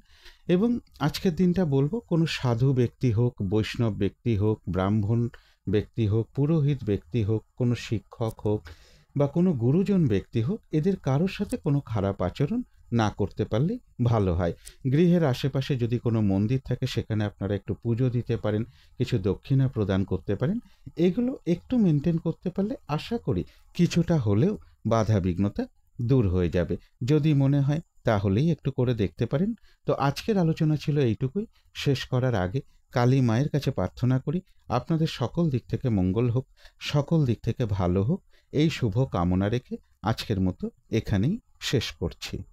Speaker 1: এবং আজকের দিনটা বলবো, কোনো সাধু ব্যক্তি হোক, বৈষ্ণব ব্যক্তি হোক, ব্রাহ্মণ ব্যক্তি হোক, পুরোহিত ব্যক্তি হোক, কোনো শিক্ষক হোক বা কোনো গুরুজন ব্যক্তি হোক, এদের কারোর সাথে কোনো খারাপ আচরণ না করতে পারলেই ভালো হয়। গৃহের আশেপাশে যদি কোনো মন্দির থাকে সেখানে আপনারা একটু পুজো দিতে পারেন, কিছু দক্ষিণা প্রদান করতে পারেন। এগুলো একটু মেনটেন করতে পারলে আশা করি কিছুটা হলেও বাধা বিঘ্নতা দূর হয়ে যাবে। যদি মনে হয় তাহলেই একটু করে দেখতে পারেন। তো আজকের আলোচনা ছিল এইটুকুই। শেষ করার আগে কালী মায়ের কাছে প্রার্থনা করি আপনাদের সকল দিক থেকে মঙ্গল হোক, সকল দিক থেকে ভালো হোক, এই শুভ কামনা রেখে আজকের মতো এখানেই শেষ করছি।